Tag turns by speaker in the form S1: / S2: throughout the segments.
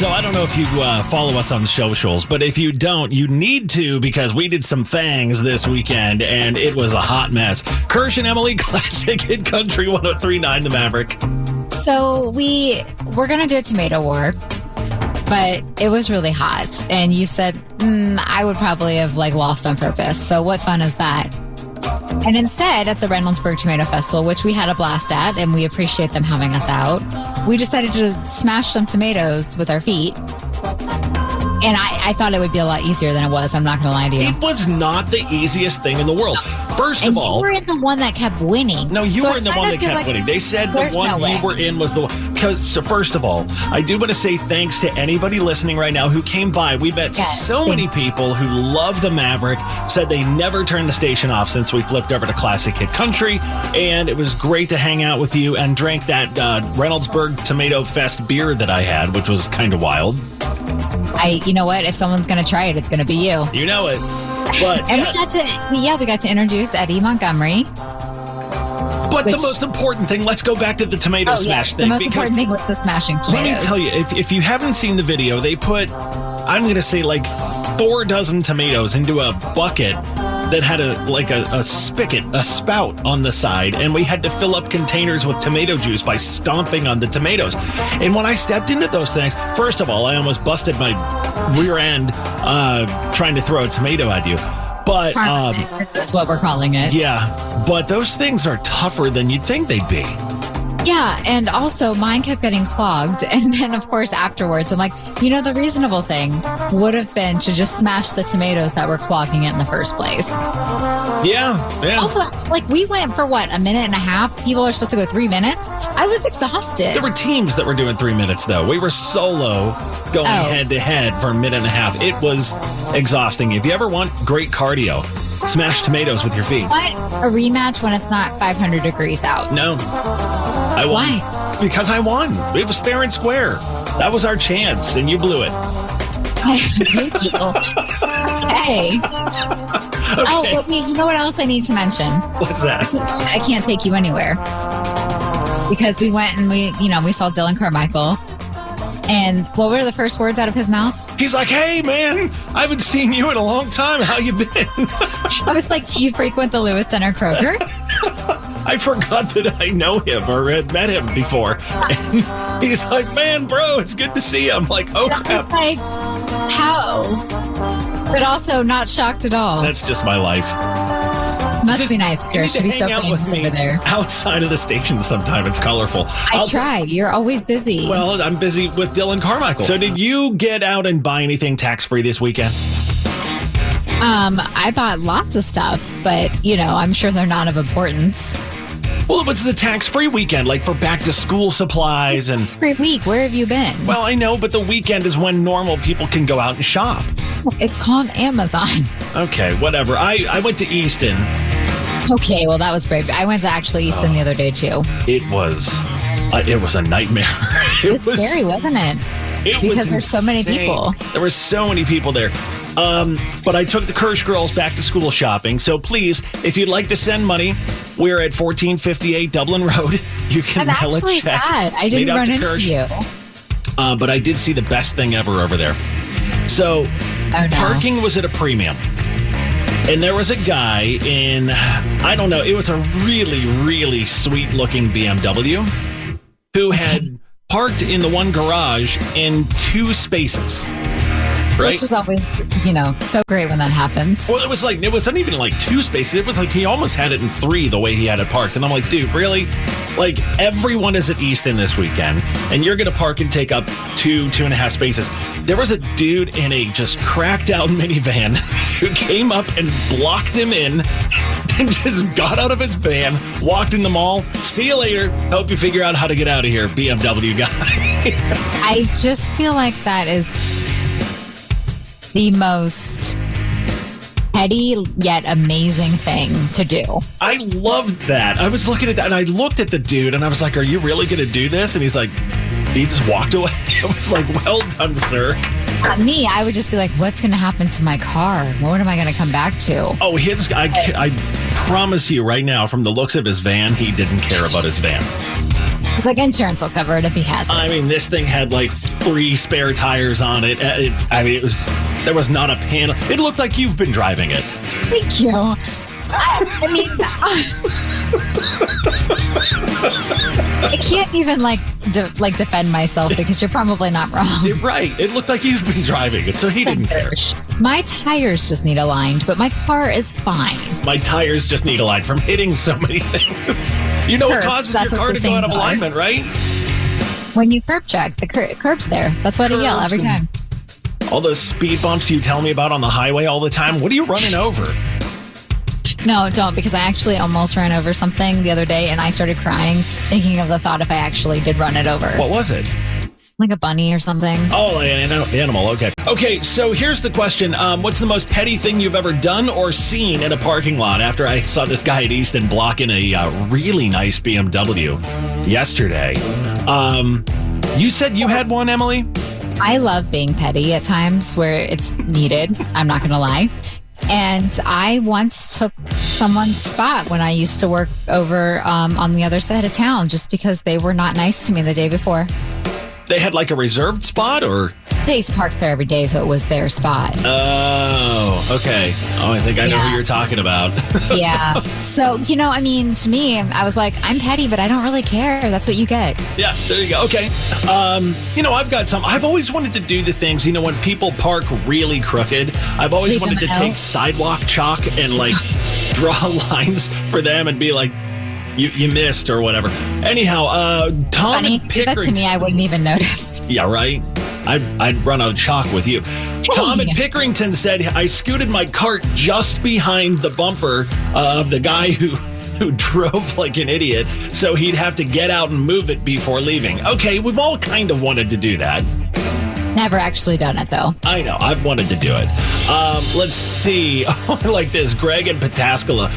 S1: So I don't know if you follow us on socials, but if you don't, you need to, because we did some things this weekend, and it was a hot mess. Kirsch and Emily, Classic Hit Country 103.9 The Maverick.
S2: So we're going to do a tomato war, but it was really hot. And you said, I would probably have lost on purpose. So what fun is that? And instead, at the Reynoldsburg Tomato Festival, which we had a blast at, and we appreciate them having us out, we decided to smash some tomatoes with our feet. And I thought it would be a lot easier than it was. I'm not going to lie to you.
S1: It was not the easiest thing in the world. First of all,
S2: you were in the one that kept winning.
S1: No, you were in the one that kept winning. They said the one you were in was the one. So first of all, I do want to say thanks to anybody listening right now who came by. We met so many people who love the Maverick, said they never turned the station off since we flipped over to Classic Hit Country. And it was great to hang out with you and drink that Reynoldsburg Tomato Fest beer that I had, which was kind of wild.
S2: You know what? If someone's going to try it, it's going to be you.
S1: You know it. But
S2: and we got to introduce Eddie Montgomery.
S1: But the most important thing, let's go back to the tomato smash thing.
S2: The most important thing was the smashing tomatoes.
S1: Let me tell you, if you haven't seen the video, they put, I'm going to say 4 dozen tomatoes into a bucket that had a spigot, a spout on the side, and we had to fill up containers with tomato juice by stomping on the tomatoes. And when I stepped into those things, first of all, I almost busted my rear end trying to throw a tomato at you. But
S2: that's what we're calling it.
S1: Yeah, but those things are tougher than you'd think they'd be.
S2: Yeah, and also mine kept getting clogged. And then, of course, afterwards, I'm like, the reasonable thing would have been to just smash the tomatoes that were clogging it in the first place.
S1: Yeah.
S2: Also, we went for what, a minute and a half? People are supposed to go 3 minutes? I was exhausted.
S1: There were teams that were doing 3 minutes, though. We were solo going head to head for a minute and a half. It was exhausting. If you ever want great cardio, smash tomatoes with your feet.
S2: What? A rematch when it's not 500 degrees out?
S1: No. I won.
S2: Why?
S1: Because I won. It was fair and square. That was our chance, and you blew it.
S2: Thank you. Okay. Oh, well, you know what else I need to mention?
S1: What's that?
S2: I can't take you anywhere. Because we went and we saw Dylan Carmichael. And what were the first words out of his mouth?
S1: He's like, hey, man, I haven't seen you in a long time. How you been?
S2: I was like, do you frequent the Lewis Center Kroger?
S1: I forgot that I know him or had met him before. And he's like, man, bro, it's good to see you. I'm like, oh, crap.
S2: Like, how? But also not shocked at all.
S1: That's just my life.
S2: Must be nice, Kirsch, to be so famous over there.
S1: Outside of the station sometime. It's colorful.
S2: I try. You're always busy.
S1: Well, I'm busy with Dylan Carmichael. So did you get out and buy anything tax-free this weekend?
S2: I bought lots of stuff, but, I'm sure they're not of importance.
S1: Well, it was the tax-free weekend, for back-to-school supplies and...
S2: Tax-free week. Where have you been?
S1: Well, I know, but the weekend is when normal people can go out and shop.
S2: It's called Amazon.
S1: Okay, whatever. I went to Easton.
S2: Okay, well, that was brave. I went to actually Easton the other day, too.
S1: It was a nightmare.
S2: It was scary, wasn't it? Because there's so many people.
S1: There were so many people there. But I took the Kirsch girls back to school shopping. So please, if you'd like to send money, we're at 1458 Dublin Road. You can mail a check.
S2: I'm actually sad. I didn't run into you.
S1: But I did see the best thing ever over there. So parking was at a premium. And there was a guy in, I don't know, it was a really, really sweet looking BMW who had parked in the one garage in 2 spaces. Right?
S2: Which is always, so great when that happens.
S1: Well, it wasn't even 2 spaces. It was he almost had it in 3 the way he had it parked. And I'm like, dude, really? Everyone is at Easton this weekend, and you're going to park and take up 2.5 spaces. There was a dude in a just cracked out minivan who came up and blocked him in and just got out of his van, walked in the mall. See you later. Hope you figure out how to get out of here, BMW guy.
S2: I just feel like that is the most petty yet amazing thing to do.
S1: I loved that. I was looking at that and I looked at the dude and I was like, are you really going to do this? And he's like, he just walked away. I was like, well done, sir.
S2: Me, I would just be like, what's going to happen to my car? What am I going to come back to?
S1: Oh, I promise you right now, from the looks of his van, he didn't care about his van.
S2: He's like, insurance will cover it if he has it.
S1: I mean, this thing had like 3 spare tires on it. There was not a panel. It looked like you've been driving it.
S2: Thank you. I mean, I can't even defend myself because you're probably not wrong.
S1: You're right. It looked like you've been driving it, so he didn't care.
S2: My tires just need aligned, but my car is fine.
S1: My tires just need aligned from hitting so many things. You know what causes your car to go out of alignment, right?
S2: When you curb check, the curb's there. That's what I yell every time.
S1: All those speed bumps you tell me about on the highway all the time. What are you running over?
S2: No, don't, because I actually almost ran over something the other day and I started crying thinking of the thought if I actually did run it over.
S1: What was it?
S2: Like a bunny or something.
S1: Oh, like an animal. Okay. Okay, so here's the question. What's the most petty thing you've ever done or seen in a parking lot? After I saw this guy at Easton blocking a really nice BMW yesterday. You said you had one, Emily?
S2: I love being petty at times where it's needed. I'm not going to lie. And I once took someone's spot when I used to work over on the other side of town just because they were not nice to me the day before.
S1: They had like a reserved spot, or?
S2: They used to park there every day, so it was their spot.
S1: Oh, okay. Oh, I think I know who you're talking about.
S2: Yeah. So, to me, I was like, I'm petty, but I don't really care. That's what you get.
S1: Yeah, there you go. Okay. I've always wanted to do the things, when people park really crooked, I've always wanted to take sidewalk chalk and draw lines for them and be like, You missed or whatever. Anyhow, Tom and Pickering.
S2: Give that to me, I wouldn't even notice.
S1: Yeah, right? I'd run out of chalk with you. Tom and Pickerington said, I scooted my cart just behind the bumper of the guy who drove like an idiot, so he'd have to get out and move it before leaving. Okay, we've all kind of wanted to do that.
S2: Never actually done it, though.
S1: I know. I've wanted to do it. Let's see. I like this. Greg and Pataskala.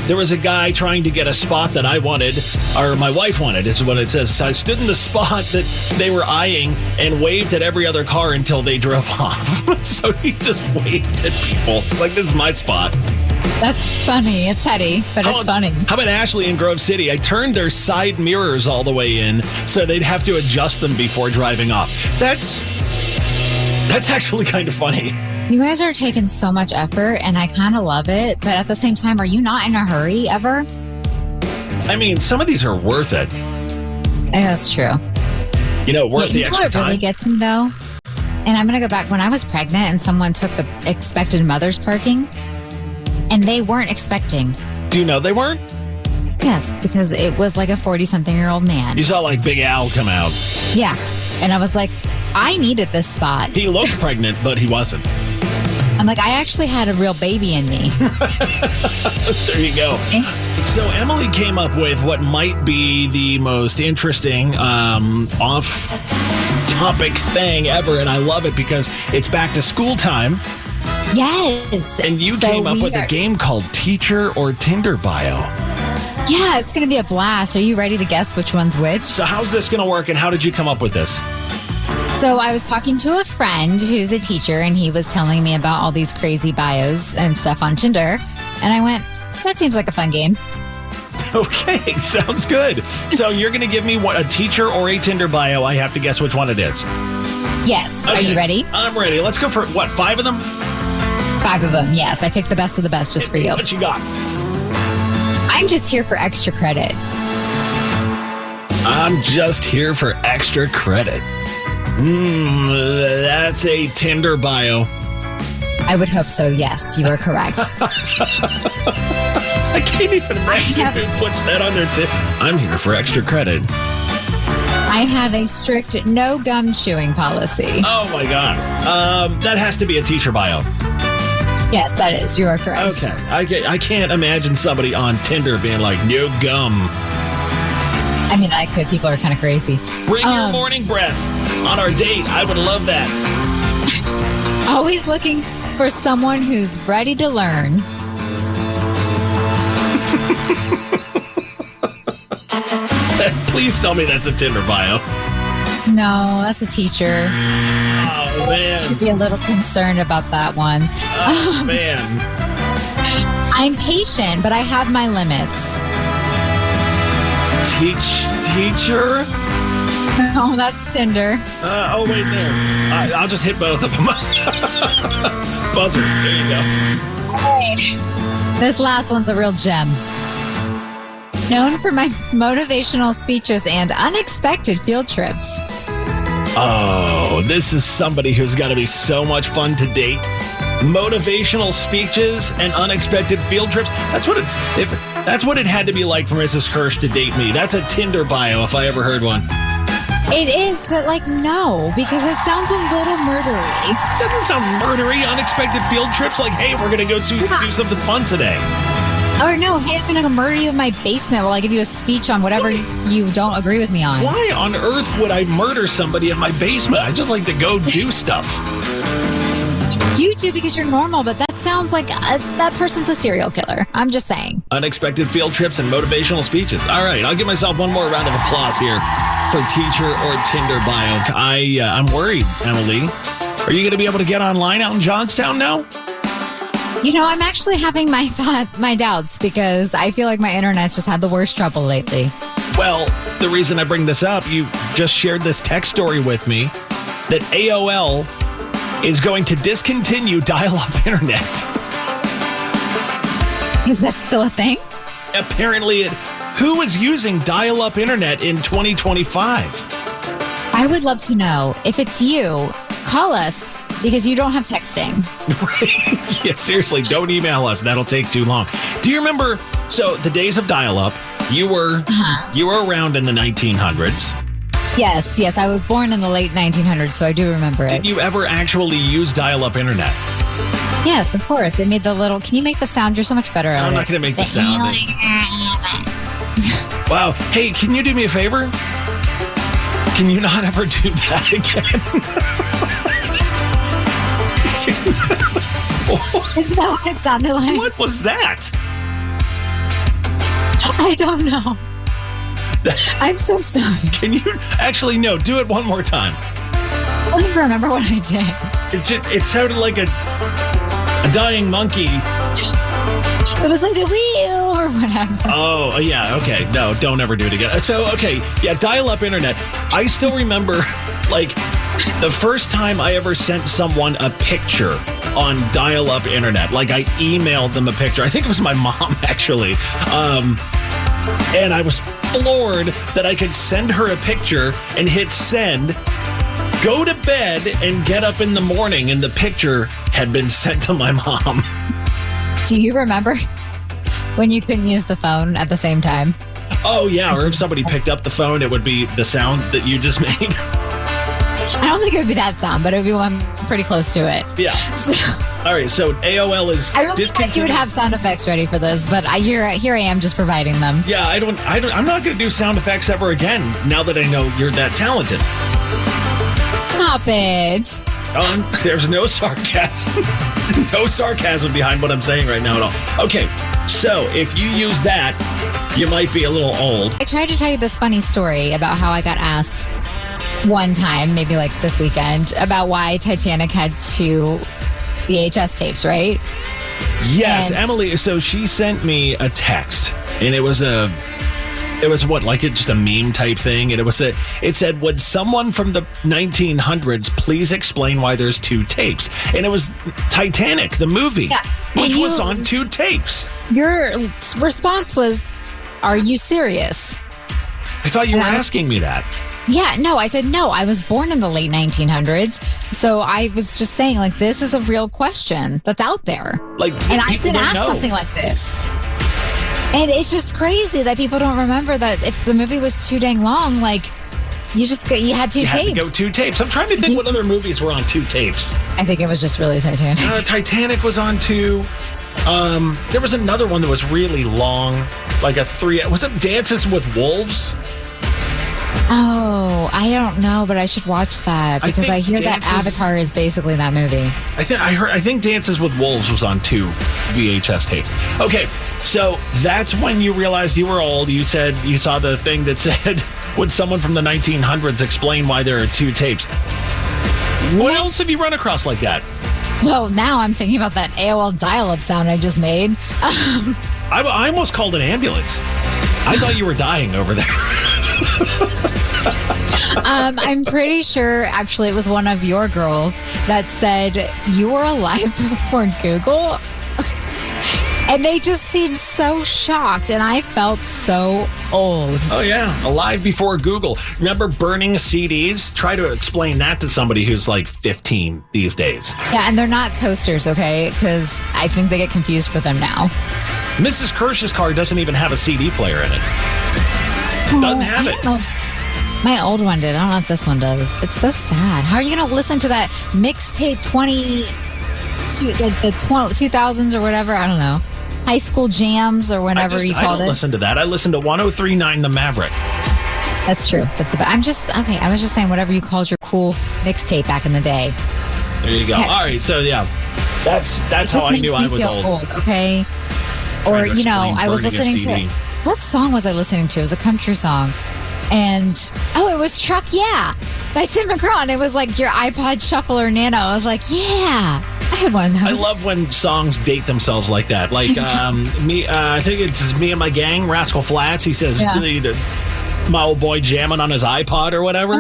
S1: There was a guy trying to get a spot that I wanted, or my wife wanted, is what it says. So I stood in the spot that they were eyeing and waved at every other car until they drove off. So he just waved at people. Like, this is my spot.
S2: That's funny. It's petty, but it's funny.
S1: How about Ashley in Grove City? I turned their side mirrors all the way in so they'd have to adjust them before driving off. That's actually kind of funny.
S2: You guys are taking so much effort, and I kind of love it. But at the same time, are you not in a hurry ever?
S1: I mean, some of these are worth it.
S2: Yeah, that's true.
S1: Worth the extra time.
S2: What really gets me, though? And I'm going to go back. When I was pregnant and someone took the expected mother's parking, and they weren't expecting.
S1: Do you know they weren't?
S2: Yes, because it was like a 40-something-year-old man.
S1: You saw like Big Al come out.
S2: Yeah. And I was like, I needed this spot.
S1: He looked pregnant, but he wasn't.
S2: I'm like, I actually had a real baby in me.
S1: There you go. So Emily came up with what might be the most interesting off-topic thing ever, and I love it because it's back to school time.
S2: Yes.
S1: And you came up with a game called Teacher or Tinder Bio.
S2: Yeah, it's going to be a blast. Are you ready to guess which one's which?
S1: So how's this going to work, and how did you come up with this?
S2: So I was talking to a friend who's a teacher, and he was telling me about all these crazy bios and stuff on Tinder. And I went, that seems like a fun game.
S1: Okay, sounds good. So you're going to give me a teacher or a Tinder bio. I have to guess which one it is.
S2: Yes. Okay. Are you ready?
S1: I'm ready. Let's go for, 5 of them?
S2: 5 of them, yes. I picked the best of the best just for you.
S1: What you got?
S2: I'm just here for extra credit.
S1: I'm just here for extra credit. That's a Tinder bio.
S2: I would hope so, yes. You are correct.
S1: I can't even imagine who puts that on their tip. I'm here for extra credit.
S2: I have a strict no gum chewing policy.
S1: Oh, my God. That has to be a teacher bio.
S2: Yes, that is. You are correct.
S1: Okay. I can't imagine somebody on Tinder being like, no gum.
S2: I mean, I could. People are kind of crazy.
S1: Bring your morning breath on our date. I would love that.
S2: Always looking for someone who's ready to learn.
S1: Please tell me that's a Tinder bio.
S2: No, that's a teacher.
S1: Oh, man.
S2: Should be a little concerned about that one.
S1: Oh, man.
S2: I'm patient, but I have my limits.
S1: Teacher?
S2: No, that's Tinder.
S1: Wait, no. I'll just hit both of them. Buzzer. There you go.
S2: Right. This last one's a real gem. Known for my motivational speeches and unexpected field trips.
S1: Oh, this is somebody who's got to be so much fun to date. Motivational speeches and unexpected field trips. That's what it had to be like for Mrs. Kirsch to date me. That's a Tinder bio if I ever heard one.
S2: It is, but no, because it sounds a little murdery.
S1: Doesn't sound murdery. Unexpected field trips, like, hey, we're going to go do something fun today.
S2: Or no, hey, I'm going to murder you in my basement while I give you a speech on whatever you don't agree with me on.
S1: Why on earth would I murder somebody in my basement? I just like to go do stuff.
S2: You do because you're normal, but that sounds like that person's a serial killer. I'm just saying.
S1: Unexpected field trips and motivational speeches. All right, I'll give myself one more round of applause here for Teacher or Tinder bio. I'm worried, Emily. Are you going to be able to get online out in Johnstown now?
S2: I'm actually having my doubts because I feel like my internet's just had the worst trouble lately.
S1: Well, the reason I bring this up, you just shared this text story with me that AOL is going to discontinue dial-up internet.
S2: Is that still a thing?
S1: Apparently, who is using dial-up internet in 2025?
S2: I would love to know. If it's you, call us because you don't have texting.
S1: Right? Yeah, seriously, don't email us. That'll take too long. Do you remember, so the days of dial-up, you were around in the 1900s.
S2: Yes. I was born in the late 1900s, so I do remember it.
S1: Did you ever actually use dial-up internet?
S2: Yes, of course. They made the little... Can you make the sound? You're so much better at it.
S1: I'm not going to make the sound. Wow. Hey, can you do me a favor? Can you not ever do that again?
S2: Isn't that what it sounded like?
S1: What was that?
S2: I don't know. I'm so sorry.
S1: Can you actually no? Do it one more time.
S2: I don't even remember what I did.
S1: It sounded like a dying monkey.
S2: It was like the wheel or whatever.
S1: Oh yeah, okay. No, don't ever do it again. So okay, yeah, dial-up internet. I still remember, like, the first time I ever sent someone a picture on dial-up internet. Like, I emailed them a picture. I think it was my mom actually. And I was floored that I could send her a picture and hit send, go to bed, and get up in the morning, and the picture had been sent to my mom.
S2: Do you remember when you couldn't use the phone at the same time?
S1: Oh, yeah. Or if somebody picked up the phone, it would be the sound that you just made.
S2: I don't think it would be that sound, but it would be one pretty close to it.
S1: Yeah. All right, so AOL is
S2: I really thought you would have sound effects ready for this, but here I am just providing them.
S1: Yeah, I'm not going to do sound effects ever again now that I know you're that talented.
S2: Stop it.
S1: There's no sarcasm. No sarcasm behind what I'm saying right now at all. Okay, so if you use that, you might be a little old.
S2: I tried to tell you this funny story about how I got asked one time, maybe like this weekend, about why Titanic had 2 VHS tapes, right?
S1: Yes, and Emily. So she sent me a text, and it was what, like just a meme type thing, and it said, "Would someone from the 1900s please explain why there's 2 tapes?" And it was Titanic, the movie, which was on 2 tapes.
S2: Your response was, "Are you serious?"
S1: I thought you were asking me that.
S2: Yeah, no, I said, no, I was born in the late 1900s. So I was just saying, like, this is a real question that's out there.
S1: Like,
S2: and I could ask something like this. And it's just crazy that people don't remember that if the movie was too dang long, like, you had 2 tapes.
S1: You had to go 2 tapes. I'm trying to think what other movies were on 2 tapes.
S2: I think it was just really Titanic.
S1: Titanic was on 2. There was another one that was really long, like a 3. Was it Dances with Wolves?
S2: Oh, I don't know, but I should watch that because I hear that Avatar is basically that movie.
S1: I think Dances with Wolves was on 2 VHS tapes. Okay, so that's when you realized you were old. You said you saw the thing that said, "Would someone from the 1900s explain why there are 2 tapes?" What else have you run across like that?
S2: Well, now I'm thinking about that AOL dial-up sound I just made.
S1: I almost called an ambulance. I thought you were dying over there.
S2: I'm pretty sure, actually, it was one of your girls that said you were alive before Google. And they just seemed so shocked, and I felt so old.
S1: Oh, yeah. Alive before Google. Remember burning CDs? Try to explain that to somebody who's like 15 these days.
S2: Yeah, and they're not coasters, okay? Because I think they get confused with them now.
S1: Mrs. Kirsch's car doesn't even have a CD player in it. Doesn't have it.
S2: My old one did. I don't know if this one does. It's so sad. How are you going to listen to that mixtape 2000s or whatever? I don't know. High school jams or whatever you called it.
S1: I don't listen to that. I listen to 103.9 The Maverick.
S2: That's true. I was just saying whatever you called your cool mixtape back in the day.
S1: There you go. All right. So, yeah, that's how I knew I was old.
S2: Okay. Or, I was listening to, what song was I listening to? It was a country song. And, it was Truck Yeah by Tim McGraw. And it was like your iPod Shuffle or Nano. I was like, yeah, I had one of those.
S1: I love when songs date themselves like that. Like I think it's Me and My Gang, Rascal Flatts. He says, my old boy jamming on his iPod or whatever.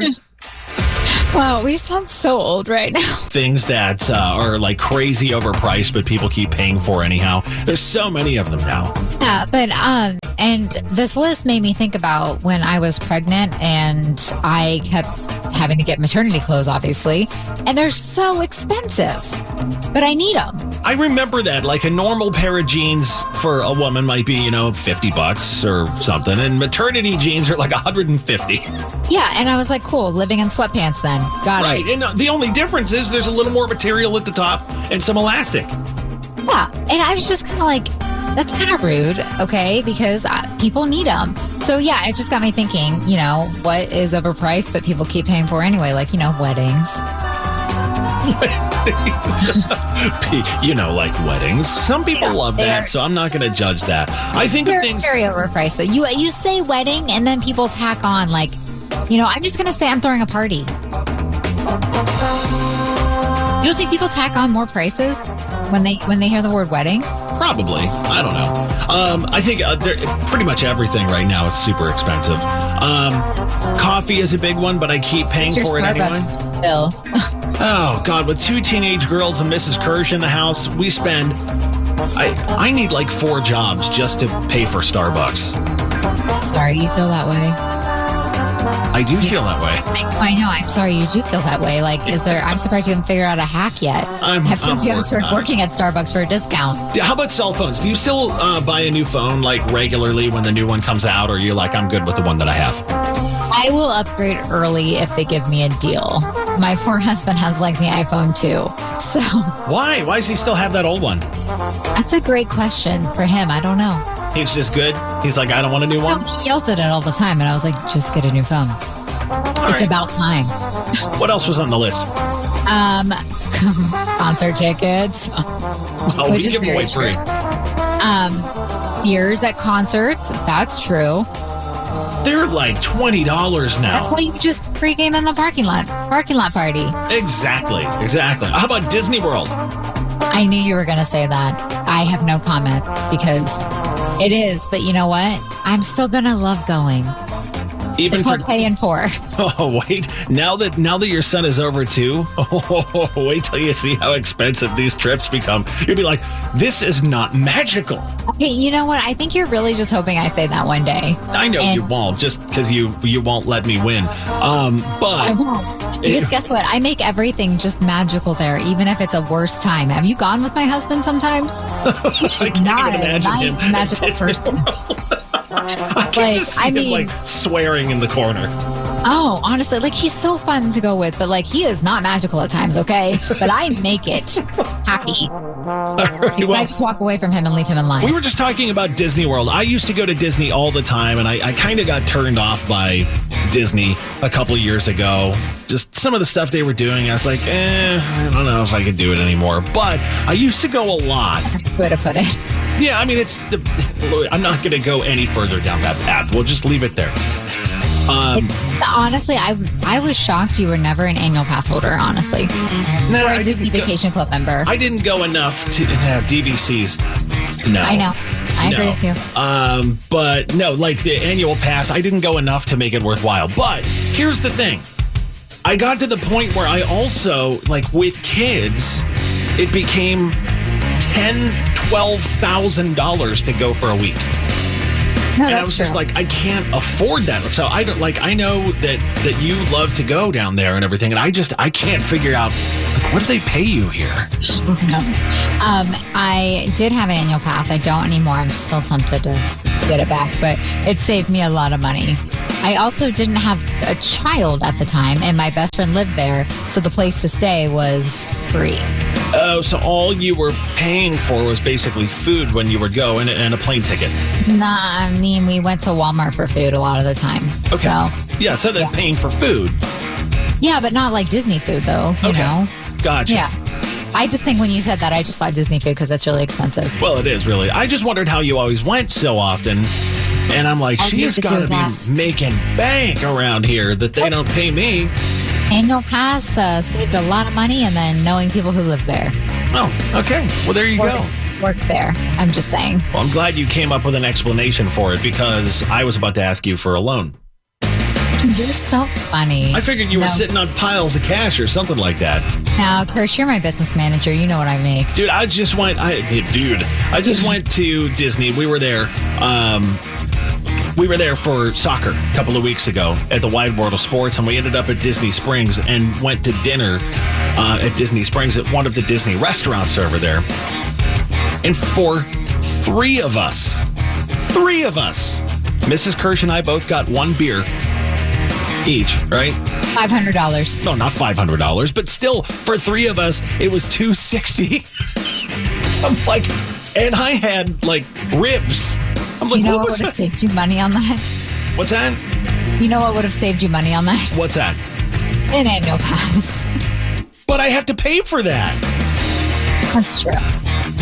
S2: Wow, we sound so old right now.
S1: Things that are like crazy overpriced, but people keep paying for anyhow. There's so many of them now.
S2: Yeah, but and this list made me think about when I was pregnant and I kept having to get maternity clothes, obviously, and they're so expensive, but I need them.
S1: I remember that, like a normal pair of jeans for a woman might be, $50 or something, and maternity jeans are like $150.
S2: Yeah, and I was like, cool, living in sweatpants then. Got it.
S1: Right, and the only difference is there's a little more material at the top and some elastic.
S2: Yeah, and I was just kind of like, that's kind of rude, okay? Because people need them. So, yeah, it just got me thinking, what is overpriced but people keep paying for anyway? Like, weddings.
S1: Like weddings. Some people love that, so I'm not going to judge that. I think of things
S2: very overpriced. So you say wedding, and then people tack on like, I'm just going to say I'm throwing a party. You don't think people tack on more prices when they hear the word wedding?
S1: Probably. I don't know. I think pretty much everything right now is super expensive. Coffee is a big one, but I keep paying for it anyway.
S2: Bill.
S1: Oh, God. With 2 teenage girls and Mrs. Kirsch in the house, we spend... I need like 4 jobs just to pay for Starbucks.
S2: Sorry you feel that way.
S1: I do feel that way.
S2: I know. I'm sorry you do feel that way. Like, I'm surprised you haven't figured out a hack yet. You haven't started working at Starbucks for a discount.
S1: How about cell phones? Do you still buy a new phone like regularly when the new one comes out, or are you like, I'm good with the one that I have?
S2: I will upgrade early if they give me a deal. My poor husband has like the iPhone too. So
S1: why? Why does he still have that old one?
S2: That's a great question for him. I don't know.
S1: He's just good. He's like, I don't want a new one.
S2: No, he yells at it all the time, and I was like, just get a new phone. It's about time.
S1: What else was on the list?
S2: Concert tickets.
S1: Well, we give them away free.
S2: Beers at concerts. That's true.
S1: They're like $20 now.
S2: That's why you just pregame in the parking lot party.
S1: Exactly. How about Disney World?
S2: I knew you were going to say that. I have no comment because it is. But you know what? I'm still going to love going.
S1: Even
S2: it's what paying for.
S1: Oh, wait. Now that your son is over too, wait till you see how expensive these trips become. You'll be like, this is not magical.
S2: Okay, you know what? I think you're really just hoping I say that one day.
S1: I know you won't, just because you won't let me win. But
S2: I won't. Because guess what? I make everything just magical there, even if it's a worse time. Have you gone with my husband sometimes?
S1: I can't
S2: not
S1: even imagine him
S2: magical person.
S1: I can just see him like swearing in the corner.
S2: Oh, honestly, like he's so fun to go with, but like he is not magical at times, okay? But I make it happy. Right, well, I just walk away from him and leave him in line.
S1: We were just talking about Disney World. I used to go to Disney all the time, and I kind of got turned off by Disney a couple years ago. Just some of the stuff they were doing, I was like, I don't know if I could do it anymore. But I used to go a lot.
S2: That's the way to put it.
S1: Yeah, I mean, I'm not going to go any further down that path. We'll just leave it there.
S2: Honestly, I was shocked you were never an annual pass holder, honestly.
S1: No,
S2: or a Disney Vacation Club member.
S1: I didn't go enough to have DVCs. No.
S2: I know. I agree with you.
S1: But no, like the annual pass, I didn't go enough to make it worthwhile. But here's the thing. I got to the point where I also, like with kids, it became $12,000 to go for a week.
S2: No,
S1: and I
S2: that's
S1: was
S2: true.
S1: just like, I can't afford that. So I don't I know that you love to go down there and everything, and I can't figure out, like, what do they pay you here?
S2: No. I did have an annual pass. I don't anymore. I'm still tempted to get it back, but it saved me a lot of money. I also didn't have a child at the time, and my best friend lived there, so the place to stay was free.
S1: Oh, so all you were paying for was basically food when you would go and a plane ticket.
S2: Nah, I mean, we went to Walmart for food a lot of the time.
S1: Okay. So they're paying for food.
S2: Yeah, but not like Disney food, though, you know?
S1: Gotcha.
S2: Yeah. I just think when you said that, I just thought Disney food because that's really expensive.
S1: Well, it is really. I just wondered how you always went so often. And I'm like, she's got to be making bank around here that they don't pay me.
S2: Annual pass saved a lot of money, and then knowing people who live there.
S1: Oh, okay. Well, there you go.
S2: Work there. I'm just saying.
S1: Well, I'm glad you came up with an explanation for it because I was about to ask you for a loan.
S2: You're so funny.
S1: I figured you were sitting on piles of cash or something like that.
S2: Now, Kirsch, you're my business manager. You know what I make.
S1: Dude, I just went to Disney. We were there. We were there for soccer a couple of weeks ago at the Wide World of Sports, and we ended up at Disney Springs and went to dinner at Disney Springs at one of the Disney restaurants over there. And for three of us, Mrs. Kirsch and I both got one beer each, right?
S2: $500.
S1: No, not $500, but still, for three of us, it was $260. I'm like, and I had like ribs. I'm like,
S2: you know
S1: what
S2: what would have saved you money on that?
S1: What's that?
S2: You know what would have saved you money on that?
S1: What's that?
S2: An annual pass.
S1: But I have to pay for that.
S2: That's true.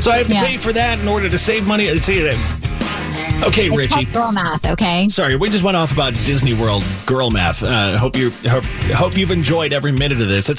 S1: So I have to pay for that in order to save money. See that? Okay,
S2: it's
S1: Richie.
S2: called girl math, okay?
S1: Sorry, we just went off about Disney World girl math. Hope you've enjoyed every minute of this. It's